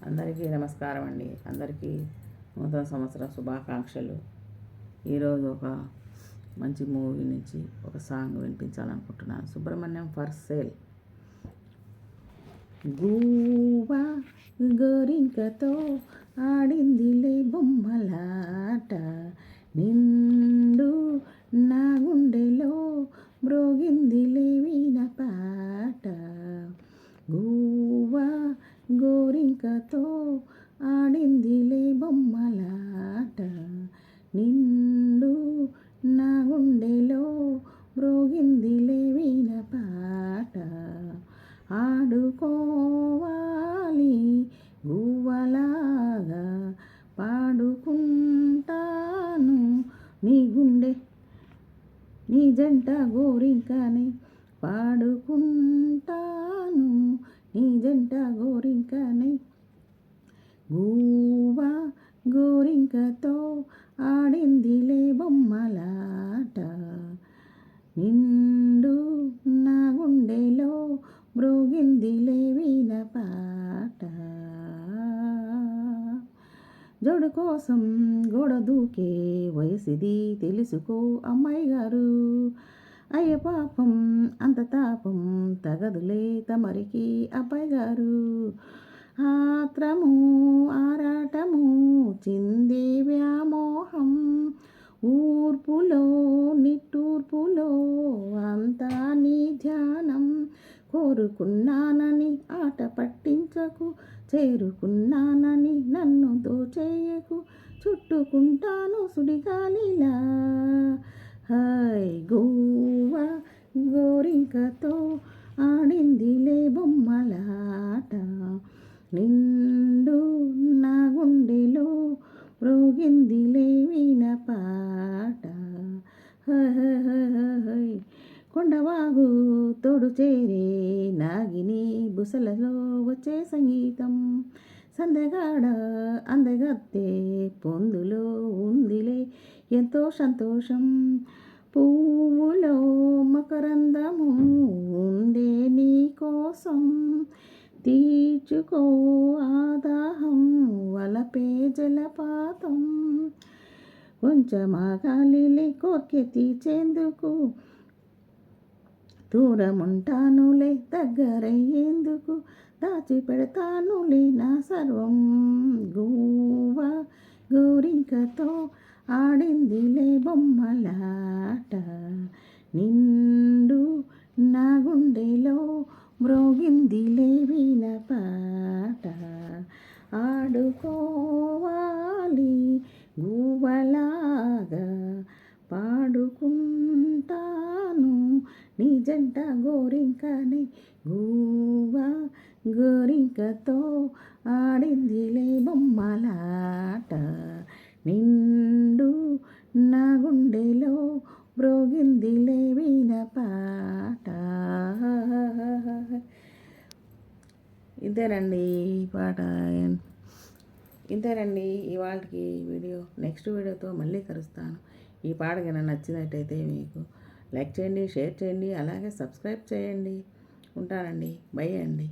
అందరికీ నమస్కారం అండి. అందరికీ నూతన సంవత్సర శుభాకాంక్షలు. ఈరోజు ఒక మంచి మూవీ నుంచి ఒక సాంగ్ వినిపించాలనుకుంటున్నాను. Subrahmanyam for sale. గూవా గోరింకతో ఆడిందిలే బొమ్మలాట, నిండు నా గుండెలో మ్రోగిందిలే వీణపాట. గూవా గోరింకతో ఆడిందిలే బొమ్మలాట, నిండు నా గుండెలో మ్రోగిందిలే వీణపాట. ఆడుకోవాలి గువ్వలాగా పాడుకుంటాను నీ గుండె నీ జంట గోరింకని, పాడుకుంటాను నీ జంట గోరింకని. గూవా గోరింకతో ఆడిందిలే బొమ్మలాట, నిండు నా గుండెలో మ్రోగిందిలే వీణపాట. జోడు కోసం గోడ దూకే వయసిది తెలుసుకో అమ్మాయి గారు. అయ్య పాపం అంత తాపం తగదులే తమరికి అబ్బాయి గారు. ఆత్రము ఆరాటము చిందే వ్యామోహం, ఊర్పులో నిట్టూర్పులో అంతా నీ ధ్యానం. కోరుకున్నానని ఆట పట్టించకు, చేరుకున్నానని నన్ను దోచేయకు. చుట్టుకుంటాను సుడిగాలిలా, హాయ్ గోవా గోరింకతో ఆడిందిలే బొమ్మలాట, నిండు నా గుండెలో మ్రోగిందిలే వీణపాట. కొండవాగు తోడు చేరే నాగిని బుసలలో వచ్చే సంగీతం. సందెగాడ అందగత్తె పొందులో ఉందిలే ఎంతో సంతోషం. పువ్వులో మకరందము ఉందే నీ కోసం, తీర్చుకో ఆదాహం వలపే జలపాతం. కొంచెమాగాలిలే కోర్కె తీర్చేందుకు, దూరముంటానులే దగ్గరయ్యేందుకు. దాచిపెడతానులే నా సర్వం. గూవా గోరింకతో ఆడిందిలే బొమ్మలాట, నిండు నా గుండెలో మ్రోగిందిలే వీణపాట. ఆడుకోవాలి గువ్వలాగా పాడుకుంటాను నీ జంట గోరింకని. గూవా గోరింకతో ఆడిందిలే బొమ్మలాట, నిండు నా గుండెలో మ్రోగిందిలే వీణపాట. ఇంతేనండి ఈ పాట. ఇంతేనండి ఇవాళకి వీడియో. నెక్స్ట్ వీడియోతో మళ్ళీ కలుస్తాను. ఈ పాట కనుక నచ్చినట్టయితే మీకు లైక్ చేయండి, షేర్ చేయండి, అలాగే సబ్స్క్రైబ్ చేయండి. ఉంటానండి. బై అండి.